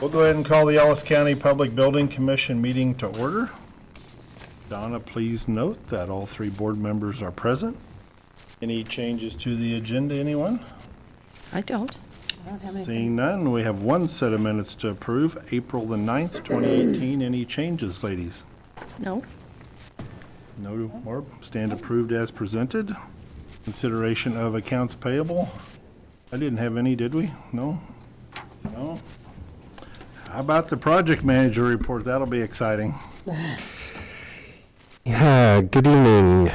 We'll go ahead and call the Ellis County Public Building Commission meeting to order. Donna, please note that all three board members are present. Any changes to the agenda, anyone? I don't have anything. Seeing none, we have one set of minutes to approve, April the 9th, 2018. Any changes, ladies? No. No more. Stand approved as presented. Consideration of accounts payable. I didn't have any, did we? No? No? How about the project manager report? That'll be exciting. Yeah, good evening,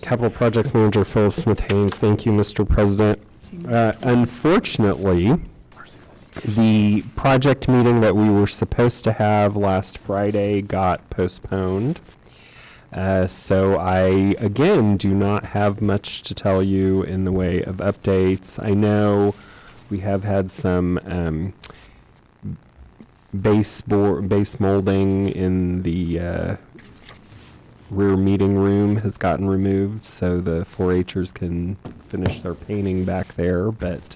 Capital Projects Manager Philip Smith-Haynes. Thank you, Mr. President. Unfortunately, the project meeting that we were supposed to have last Friday got postponed. So I, again, do not have much to tell you in the way of updates. I know we have had some base molding in the rear meeting room has gotten removed, so the 4-Hers can finish their painting back there, but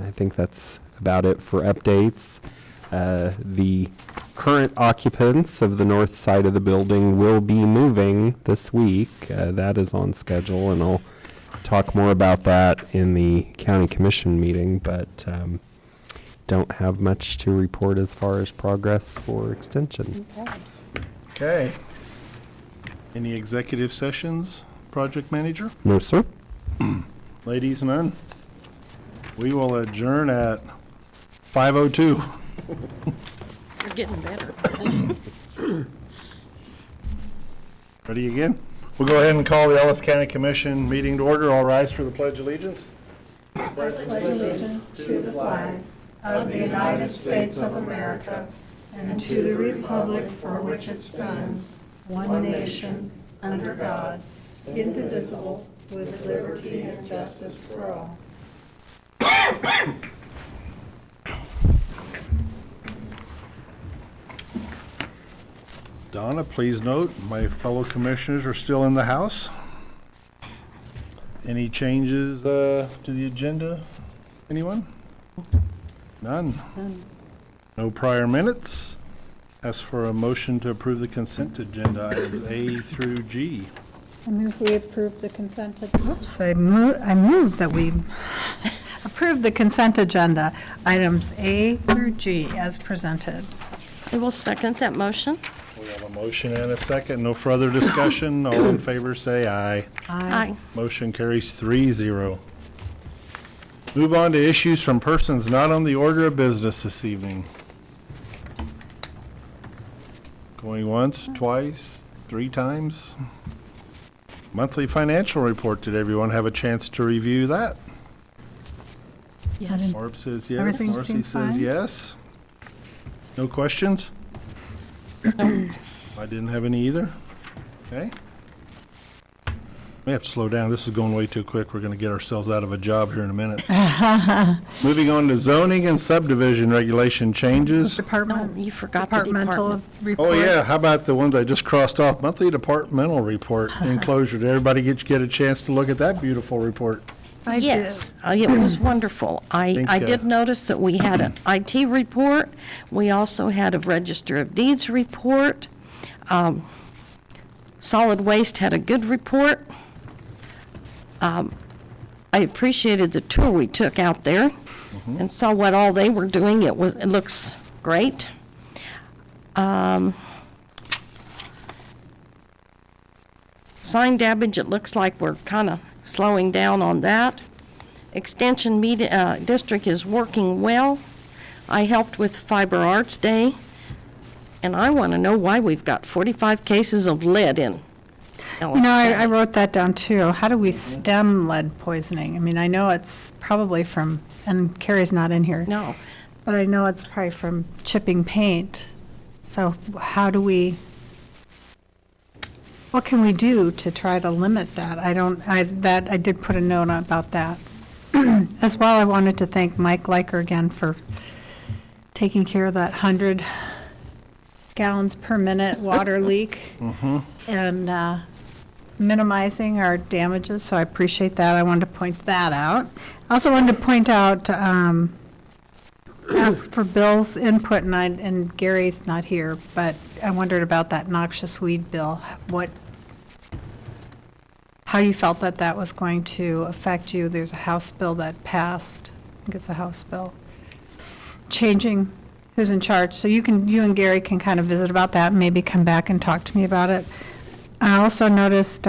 I think that's about it for updates. The current occupants of the north side of the building will be moving this week. That is on schedule, and I'll talk more about that in the county commission meeting, but don't have much to report as far as progress for extension. Okay. Any executive sessions, project manager? No, sir. Ladies, none? We will adjourn at 5:02. You're getting better. Ready again? We'll go ahead and call the Ellis County Commission meeting to order. All rise for the Pledge of Allegiance. Pledge allegiance to the flag of the United States of America and to the republic for which it stands, one nation, under God, indivisible, with liberty and justice for all. Donna, please note, my fellow commissioners are still in the house. Any changes to the agenda? Anyone? None. No prior minutes. Ask for a motion to approve the consent agenda, items A through G. I move we approve the consent, I move that we approve the consent agenda, items A through G as presented. I will second that motion. We have a motion and a second. No further discussion. All in favor say aye. Aye. Motion carries 3-0. Move on to issues from persons not on the order of business this evening. Going once, twice, 3 times. Monthly financial report. Did everyone have a chance to review that? Yes. Barb says yes. Everything Marcy seemed says fine. yes. No questions? I didn't have any either. Okay. We have to slow down. This is going way too quick. We're going to get ourselves out of a job here in a minute. Moving on to zoning and subdivision regulation changes. No, you forgot the department. reports. Oh, yeah. How about the ones I just crossed off? Monthly departmental report enclosure. Did everybody get a chance to look at that beautiful report? I did. Yes, it was wonderful. I did notice that we had an IT report. We also had a Register of Deeds report. Solid Waste had a good report. I appreciated the tour we took out there and saw what all they were doing. It looks great. Sign damage, it looks like we're kind of slowing down on that. Extension district is working well. I helped with Fiber Arts Day, and I want to know why we've got 45 cases of lead in Ellis County. I wrote that down too. How do we stem lead poisoning? I mean, I know it's probably from, and Carrie's not in here. No. But I know it's probably from chipping paint. So how do we, what can we do to try to limit that? I did put a note about that. As well, I wanted to thank Mike Leiker again for taking care of that 100 gallons per minute water leak and minimizing our damages, so I appreciate that. I wanted to point that out. I also wanted to point out ask for Bill's input, and Gary's not here, but I wondered about that noxious weed bill. How you felt that was going to affect you. There's a House bill that passed, I think it's a House bill, changing who's in charge. So you and Gary can kind of visit about that, and maybe come back and talk to me about it. I also noticed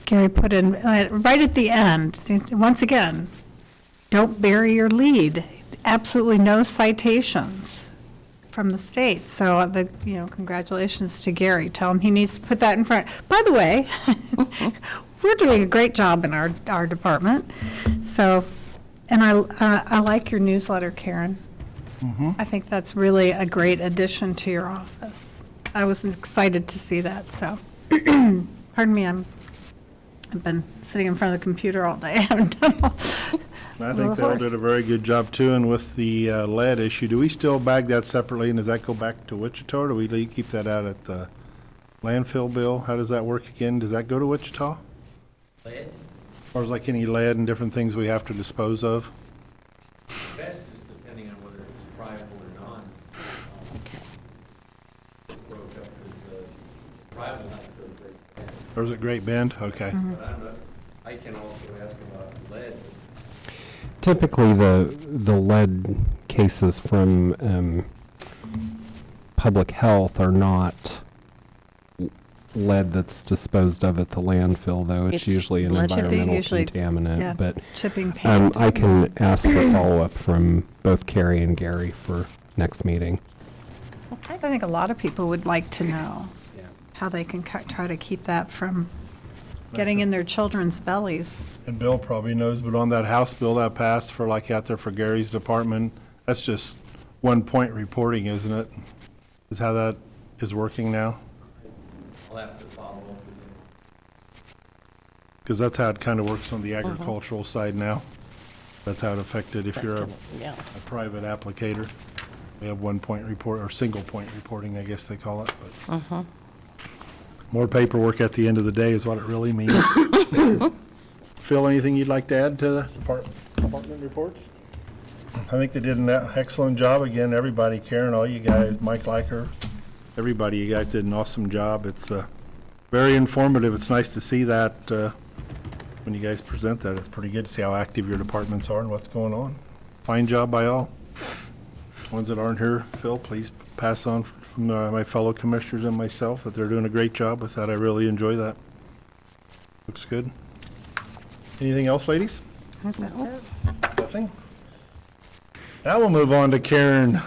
Gary put in, right at the end, once again, don't bury your lead. Absolutely no citations from the state. So, congratulations to Gary. Tell him he needs to put that in front. By the way, we're doing a great job in our department. So, and I like your newsletter, Karen. I think that's really a great addition to your office. I was excited to see that, so, pardon me, I've been sitting in front of the computer all day. I haven't done all. I think they all did a very good job too, and with the lead issue, do we still bag that separately, and does that go back to Wichita, or do we keep that out at the landfill bill? How does that work again? Does that go to Wichita? Lead? Or is like any lead and different things we have to dispose of? Best is depending on whether it's friable or non. Broke up because the friable has to go to Great Bend. Or is it Great Bend? Okay. But I'm not, I can also ask about lead. Typically, the lead cases from public health are not lead that's disposed of at the landfill, though. It's usually an lead environmental usually, contaminant. yeah, But chipping paint. I can ask for follow-up from both Carrie and Gary for next meeting. I think a lot of people would like to know Yeah. how they can try to keep that from getting in their children's bellies. And Bill probably knows, but on that House bill that passed for like out there for Gary's department, that's just 1 point reporting, isn't it? Is how that is working now? I'll have to follow up with him. Because that's how it kind of works on the agricultural side now. That's how it affected if you're Yeah. a private applicator. We have 1 point report, or single point reporting, I guess they call it. But more paperwork at the end of the day is what it really means. Phil, anything you'd like to add to the department reports? I think they did an excellent job. Again, everybody, Karen, all you guys, Mike Liker, everybody, you guys did an awesome job. It's very informative. It's nice to see that when you guys present that. It's pretty good to see how active your departments are and what's going on. Fine job by all. Ones that aren't here, Phil, please pass on from my fellow commissioners and myself that they're doing a great job with that. I really enjoy that. Looks good. Anything else, ladies? Nothing? Now we'll move on to Karen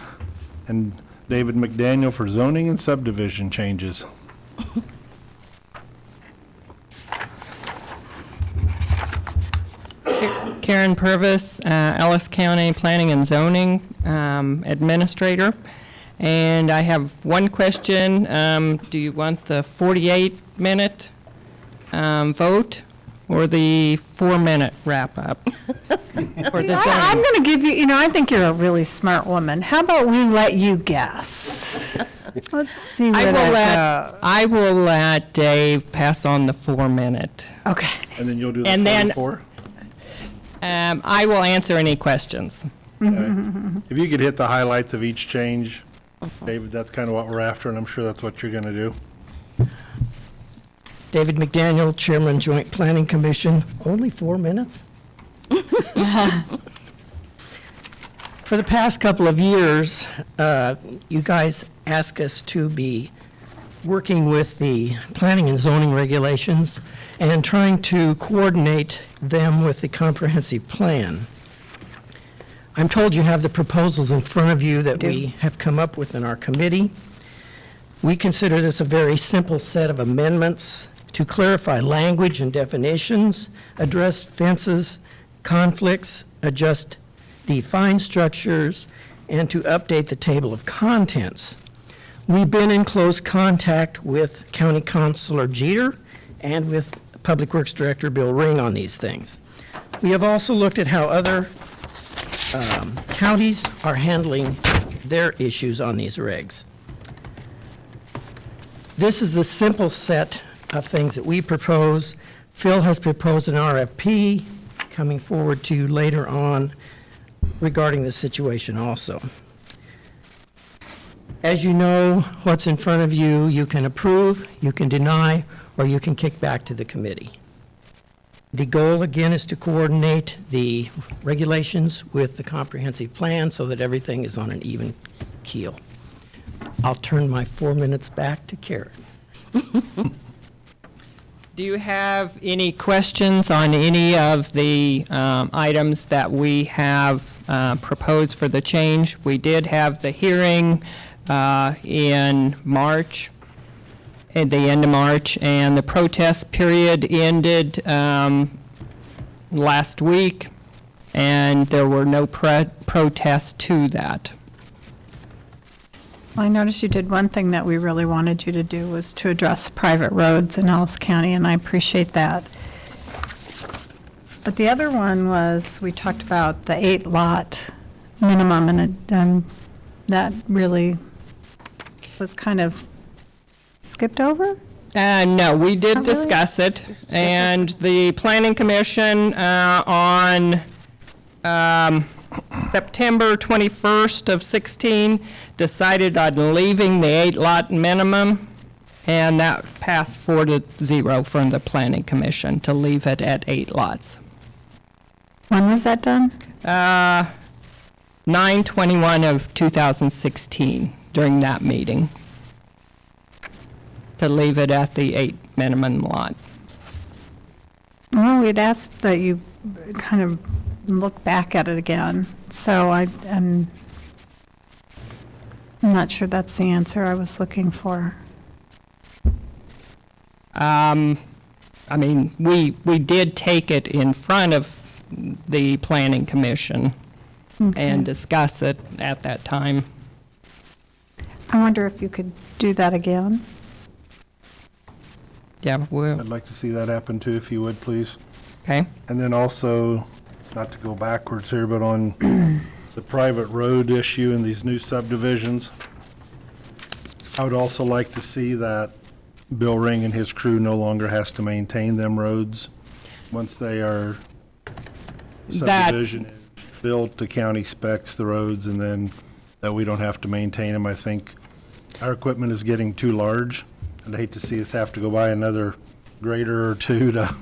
and David McDaniel for zoning and subdivision changes. Karen Purvis, Ellis County Planning and Zoning Administrator. And I have one question. Do you want the 48-minute vote or the 4-minute wrap-up? For the I'm zoning? going to give you, I think you're a really smart woman. How about we let you guess? Let's see where that goes. I will let Dave pass on the 4-minute. Okay. And then you'll do the And then- 44? I will answer any questions. Okay. If you could hit the highlights of each change, David, that's kind of what we're after, and I'm sure that's what you're going to do. David McDaniel, Chairman, Joint Planning Commission. Only 4 minutes? For the past couple of years, you guys ask us to be working with the planning and zoning regulations and trying to coordinate them with the comprehensive plan. I'm told you have the proposals in front of you that we have come up with in our committee. We consider this a very simple set of amendments to clarify language and definitions, address fences, conflicts, adjust defined structures, and to update the table of contents. We've been in close contact with County Councilor Jeter and with Public Works Director Bill Ring on these things. We have also looked at how other counties are handling their issues on these regs. This is the simple set of things that we propose. Phil has proposed an RFP coming forward to you later on. regarding the situation also. As you know, what's in front of you, you can approve, you can deny, or you can kick back to the committee. The goal, again, is to coordinate the regulations with the comprehensive plan so that everything is on an even keel. I'll turn my 4 minutes back to Karen. Do you have any questions on any of the items that we have proposed for the change? We did have the hearing in March, at the end of March, and the protest period ended last week, and there were no protests to that. I noticed you did one thing that we really wanted you to do was to address private roads in Ellis County, and I appreciate that. But the other one was, we talked about the 8-lot minimum, and that really was kind of skipped over? No, we did Not really? discuss it, and the Planning Commission on September 21st of 16 decided on leaving the 8-lot minimum, and that passed 4-0 from the Planning Commission to leave it at 8 lots. When was that done? 9/21 of 2016, during that meeting, to leave it at the 8 minimum lot. Well, we'd asked that you kind of look back at it again, so I'm not sure that's the answer I was looking for. I mean, we did take it in front of the Planning Commission and discuss it at that time. I wonder if you could do that again? Yeah, I'd like to see that happen too, if you would, please. okay. And then also, not to go backwards here, but on the private road issue and these new subdivisions, I would also like to see that Bill Ring and his crew no longer has to maintain them roads once they are subdivision is built to county specs, the roads, and then that we don't have to maintain them. I think our equipment is getting too large. I'd hate to see us have to go buy another grader or two to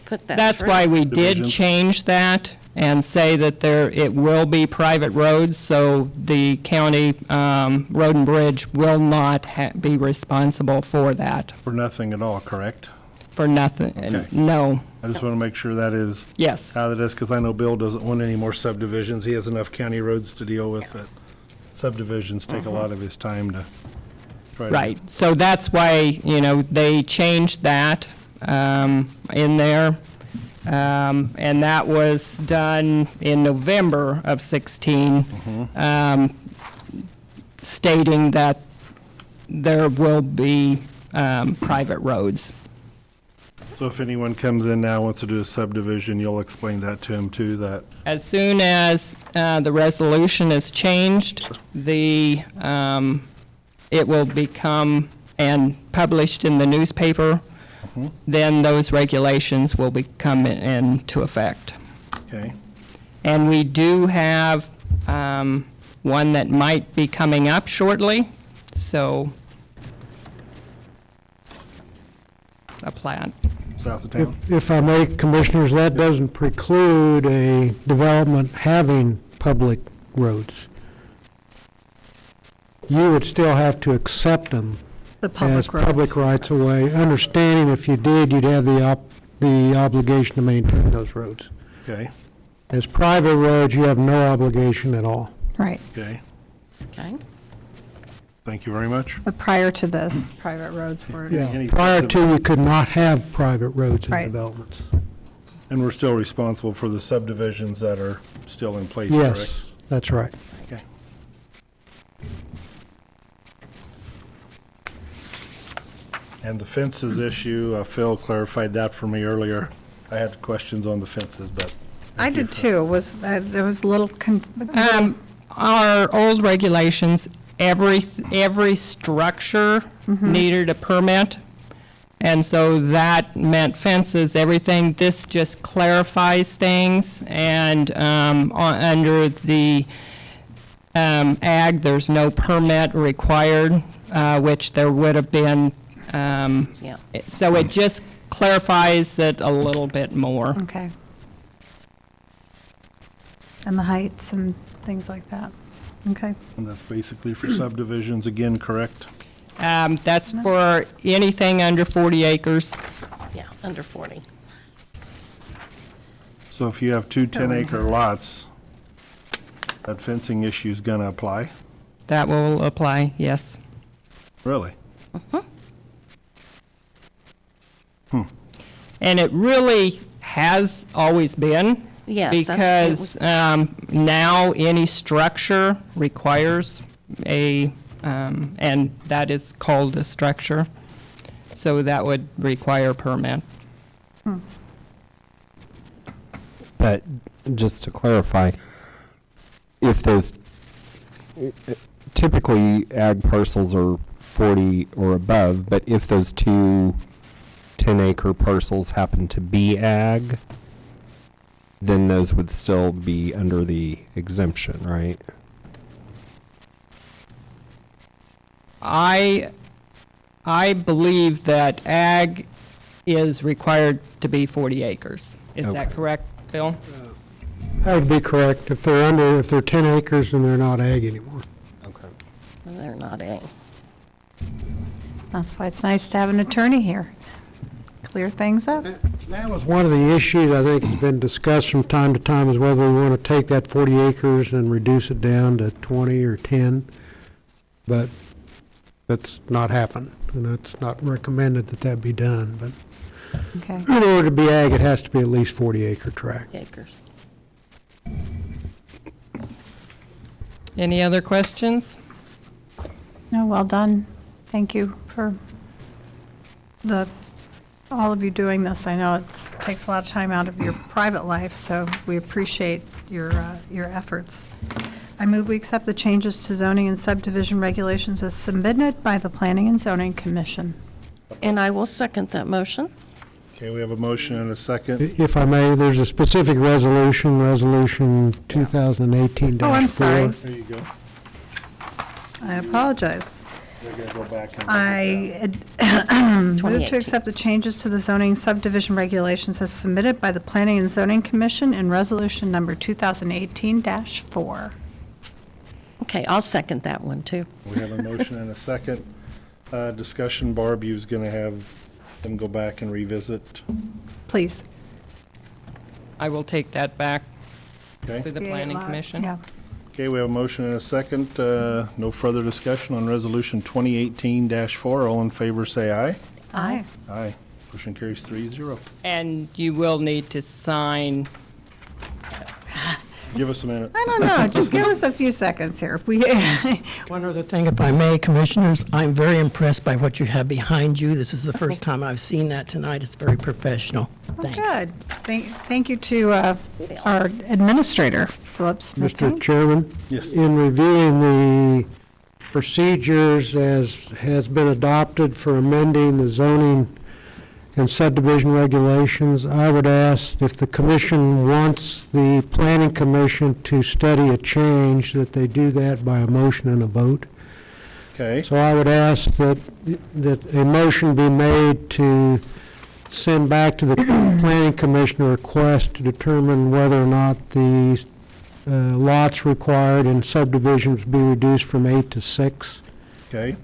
put that That's through. why we did Divisions. change that and say that it will be private roads, so the county road and bridge will not be responsible for that, for nothing at all, correct? for nothing. Okay. No, I just want to make sure that is yes. how that is, because I know Bill doesn't want any more subdivisions. He has enough county roads to deal with that. Subdivisions take a lot of his time to try to. Right, so that's why, they changed that in there. And that was done in November of 16, stating that there will be private roads. So if anyone comes in now, wants to do a subdivision, you'll explain that to him too, that, As soon as the resolution is changed, it will become and published in the newspaper, then those regulations will become into effect. okay? And we do have one that might be coming up shortly, so a plat. South of town? If I may, Commissioners, that doesn't preclude a development having public roads. You would still have to accept them The as public roads. public rights-of-way, understanding if you did, you'd have the obligation to maintain those roads. Okay, As private roads, you have no obligation at all. Right, okay. Okay. Thank you very much. but prior to this, private roads were, Any Prior to, you could not have private roads in Right. developments. And we're still responsible for the subdivisions that are still in place, correct? Yes, that's right. Okay. And the fences issue, Phil clarified that for me earlier. I had questions on the fences, but. I did too, there was a little, Our old regulations, every structure needed a permit. And so that meant fences, everything. This just clarifies things. And under the ag, there's no permit required, which there would have been. Yeah. So it just clarifies it a little bit more. Okay. And the heights and things like that. Okay. And that's basically for subdivisions again, correct? That's for anything under 40 acres. Yeah, under 40. So if you have two 10-acre lots, that fencing issue is going to apply? That will apply, yes. Really? And it really has always been. Yes, Because now any structure requires a, and that is called a structure. So that would require a permit. But just to clarify, if those, typically ag parcels are 40 or above, but if those two 10-acre parcels happen to be ag, then those would still be under the exemption, right? I believe that ag is required to be 40 acres. Is that Okay. correct, Bill? That would be correct. If they're 10 acres, then they're not ag anymore. Okay. They're not A. That's why it's nice to have an attorney here. Clear things up. That was one of the issues I think has been discussed from time to time, is whether we want to take that 40 acres and reduce it down to 20 or 10. But that's not happened, and it's not recommended that that be done. But Okay. in order to be ag, it has to be at least 40-acre tract. Acres. Any other questions? No, well done. Thank you for all of you doing this. I know it takes a lot of time out of your private life, so we appreciate your efforts. I move we accept the changes to zoning and subdivision regulations as submitted by the Planning and Zoning Commission. And I will second that motion. Okay, we have a motion and a second. If I may, there's a specific resolution, Resolution 2018-4. Oh, I'm sorry. There you go. I apologize. We're going to go back and. I move 2018. to accept the changes to the zoning subdivision regulations as submitted by the Planning and Zoning Commission in Resolution Number 2018-4. Okay, I'll second that one, too. We have a motion and a second. Discussion, Barb, you was going to have them go back and revisit. Please. I will take that back Okay? to the Planning Commission. Yeah. Okay, we have a motion and a second. No further discussion on Resolution 2018-4. All in favor, say aye. Aye. Aye. Motion carries 3-0. And you will need to sign. Give us a minute. I don't know, just give us a few seconds here. One other thing, if I may, Commissioners, I'm very impressed by what you have behind you. This is the first time I've seen that tonight. It's very professional. Thanks. Good. Thank you to our administrator, Philip Smith. Mr. Chairman? Yes. In reviewing the procedures as has been adopted for amending the zoning and subdivision regulations, I would ask if the commission wants the planning commission to study a change, that they do that by a motion and a vote. Okay. So I would ask that a motion be made to send back to the planning commission a request to determine whether or not the lots required in subdivisions be reduced from 8 to 6. Okay.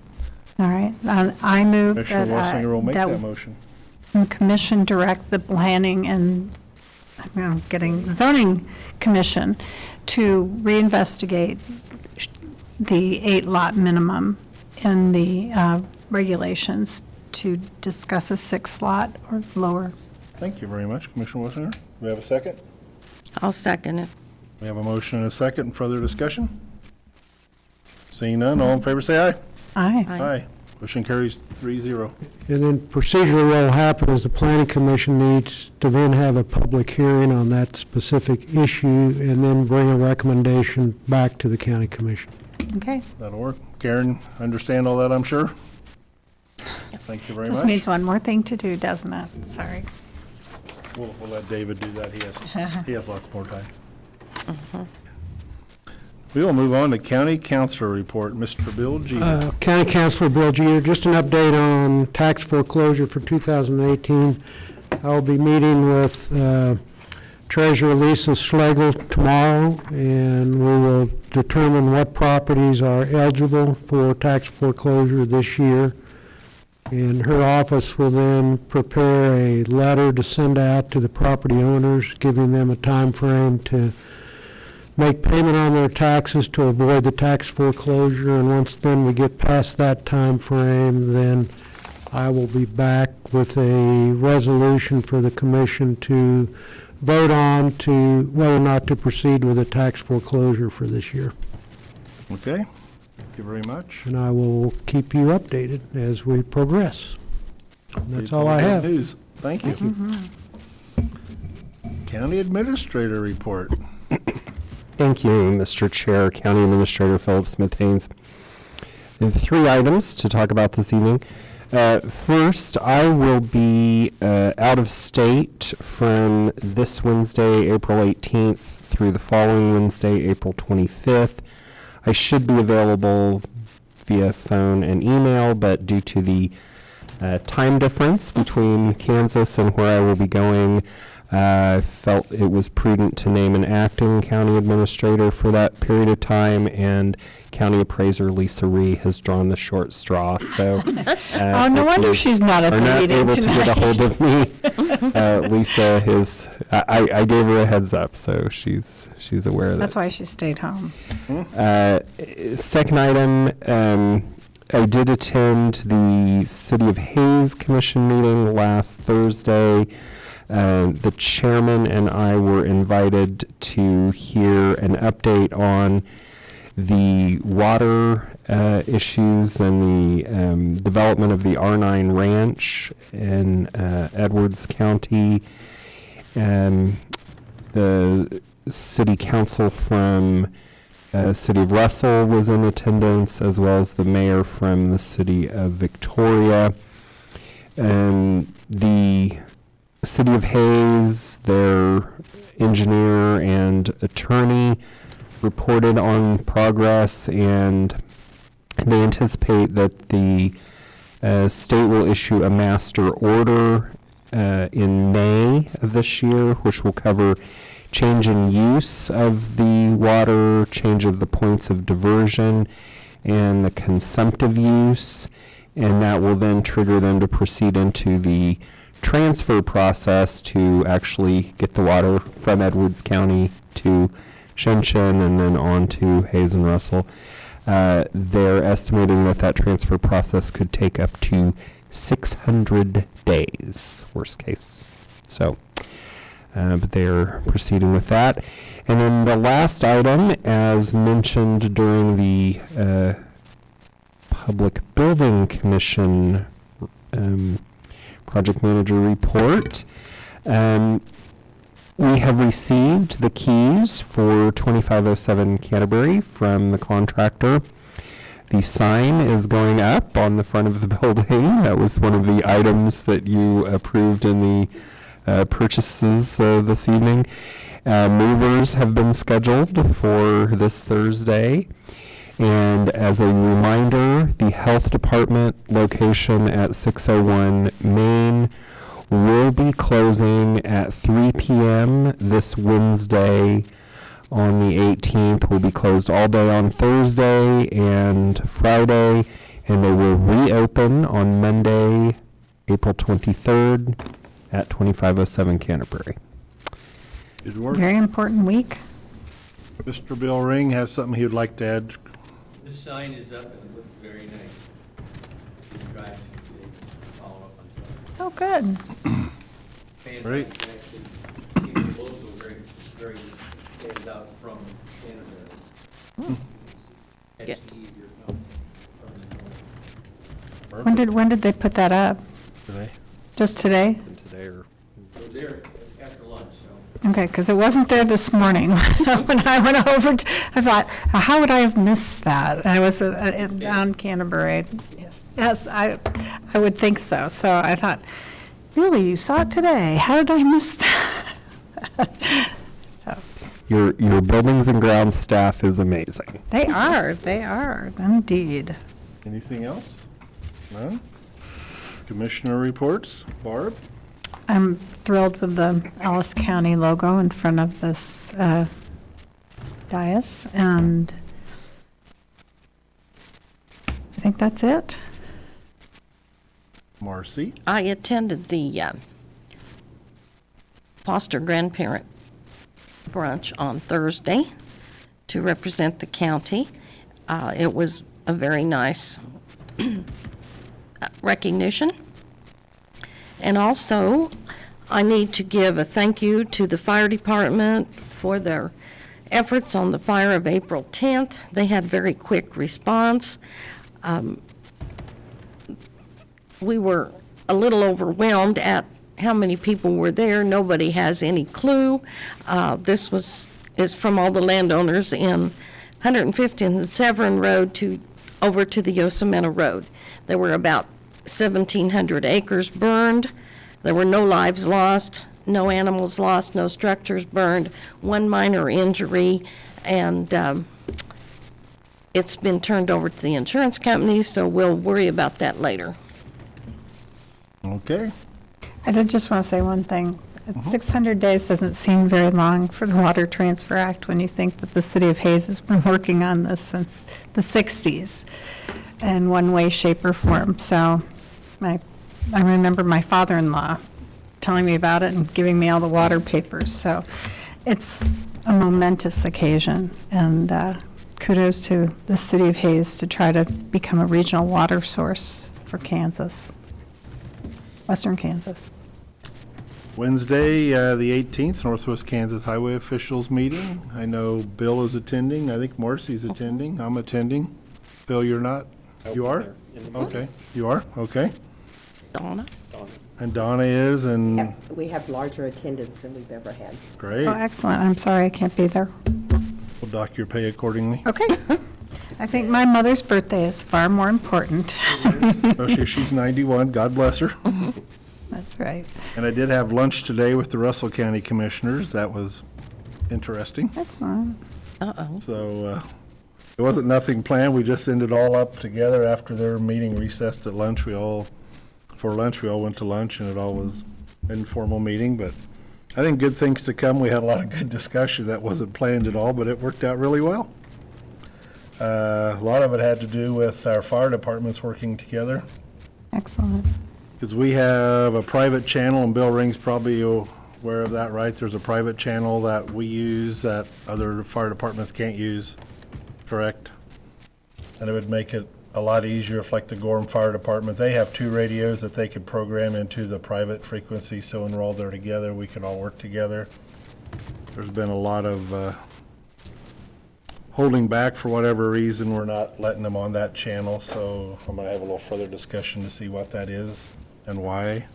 All right, I move Commissioner that Wessinger will make that that motion. commission direct the planning and, I'm getting zoning commission to reinvestigate the 8-lot minimum in the regulations to discuss a 6-lot or lower. Thank you very much, Commissioner Wessinger. Do we have a second? I'll second it. We have a motion and a second. Further discussion? Seeing none, all in favor say aye. Aye. Aye. Motion carries 3-0. And then procedurally what will happen is the planning commission needs to then have a public hearing on that specific issue and then bring a recommendation back to the county commission. Okay. That'll work. Karen, understand all that, I'm sure? Thank you very much. Just means one more thing to do, doesn't it? Sorry. We'll let David do that. He has lots more time. We will move on to County Councilor Report. Mr. Bill Jeter. County Councilor Bill Jeter, just an update on tax foreclosure for 2018. I'll be meeting with Treasurer Lisa Schlegel tomorrow, and we will determine what properties are eligible for tax foreclosure this year. And her office will then prepare a letter to send out to the property owners, giving them a time frame to make payment on their taxes to avoid the tax foreclosure. And once then we get past that time frame, then I will be back with a resolution for the commission to vote on to whether or not to proceed with a tax foreclosure for this year. Okay, thank you very much. And I will keep you updated as we progress. That's all I Good have. news. Thank you. County Administrator Report. Thank you, Mr. Chair, County Administrator Philip Smith-Haynes. I have 3 items to talk about this evening. First, I will be out of state from this Wednesday, April 18th, through the following Wednesday, April 25th. I should be available via phone and email, but due to the time difference between Kansas and where I will be going, I felt it was prudent to name an acting county administrator for that period of time, and County Appraiser Lisa Ree has drawn the short straw. So, Oh, no wonder she's not at are the not meeting able to get a hold of me. Lisa is. I gave her a heads up, so she's aware of that. That's why she stayed home. Second item. I did attend the City of Hayes Commission meeting last Thursday. The chairman and I were invited to hear an update on the water issues and the development of the R9 Ranch in Edwards County. The city council from City of Russell was in attendance, as well as the mayor from the City of Victoria. The City of Hayes, their engineer and attorney, reported on progress, and they anticipate that the state will issue a master order in May of this year, which will cover change in use of the water, change of the points of diversion, and the consumptive use, and that will then trigger them to proceed into the transfer process to actually get the water from Edwards County to Shenshen and then on to Hayes and Russell. They're estimating that transfer process could take up to 600 days, worst case. So, but they're proceeding with that. And then the last item, as mentioned during the Public Building Commission project manager report, we have received the keys for 2507 Canterbury from the contractor. The sign is going up on the front of the building. That was one of the items that you approved in the purchases this evening. Movers have been scheduled for this Thursday. And as a reminder, the health department location at 601 Main will be closing at 3 p.m. this Wednesday on the 18th. Will be closed all day on Thursday and Friday, and they will reopen on Monday, April 23rd at 2507 Canterbury. Good work. Very important week. Mr. Bill Ring has something he would like to add. This sign is up and it looks very nice. You can drive to today, follow up on something. Oh, good. Fans Great. actually, the logo very stands out from Canada. Good. HE, your company, from the north. When did they put that up? Today. Just today? Today or It was there after lunch, so. Okay, because it wasn't there this morning. When I went over, I thought, how would I have missed that? I was down Canterbury. Yes. Yes, I would think so. So I thought, really, you saw it today? How did I miss that? So, Your buildings and grounds staff is amazing. they are, indeed. Anything else? None? Commissioner reports? Barb? I'm thrilled with the Ellis County logo in front of this dais, and I think that's it. Marcy? I attended the foster grandparent brunch on Thursday to represent the county. It was a very nice recognition. And also, I need to give a thank you to the fire department for their efforts on the fire of April 10th. They had very quick response. We were a little overwhelmed at how many people were there. Nobody has any clue. This is from all the landowners in 150th and Severn Road over to the Yosemite Road. There were about 1,700 acres burned. There were no lives lost, no animals lost, no structures burned, one minor injury, and it's been turned over to the insurance company, so we'll worry about that later. Okay. I did just want to say one thing. 600 days doesn't seem very long for the Water Transfer Act when you think that the city of Hayes has been working on this since the 60s in one way, shape, or form. So I remember my father-in-law telling me about it and giving me all the water papers. So it's a momentous occasion, and kudos to the city of Hayes to try to become a regional water source for Kansas, western Kansas. Wednesday, the 18th, Northwest Kansas Highway Officials Meeting. I know Bill is attending. I think Marcy's attending. I'm attending. Bill, you're not? You are? Okay. You are? Okay. Donna? And Donna is, and We have larger attendance than we've ever had. great. Oh, excellent. I'm sorry I can't be there. We'll dock your pay accordingly. Okay. I think my mother's birthday is far more important. Especially if she's 91. God bless her. That's right. And I did have lunch today with the Russell County Commissioners. That was interesting. Excellent. Uh-oh. So it wasn't nothing planned. We just ended all up together after their meeting recessed at lunch. For lunch, we all went to lunch, and it all was an informal meeting. But I think good things to come. We had a lot of good discussion that wasn't planned at all, but it worked out really well. A lot of it had to do with our fire departments working together. Excellent. Because we have a private channel, and Bill Ring's probably aware of that, right? There's a private channel that we use that other fire departments can't use, correct? And it would make it a lot easier if, like the Gorham Fire Department, they have 2 radios that they could program into the private frequency, so when we're all there together, we can all work together. There's been a lot of holding back for whatever reason. We're not letting them on that channel, so I'm going to have a little further discussion to see what that is and why.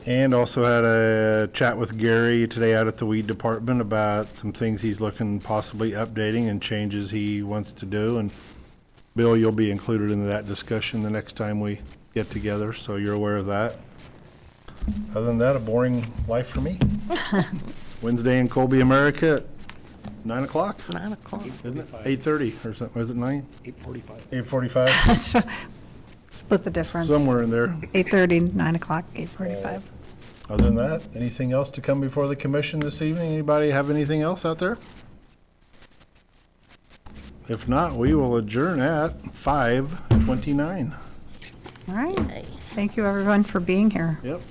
And also had a chat with Gary today out at the weed department about some things he's looking possibly updating and changes he wants to do. And Bill, you'll be included in that discussion the next time we get together, so you're aware of that. Other than that, a boring life for me. Wednesday in Colby, America at 9 o'clock, 9 o'clock. isn't it? 8:30 or something, was it 9? 8:45. 8:45, So, split the difference. somewhere in there. 8:30, 9 o'clock, 8:45. Other than that, anything else to come before the commission this evening? Anybody have anything else out there? If not, we will adjourn at 5:29. All right. Thank you, everyone, for being here. Yep.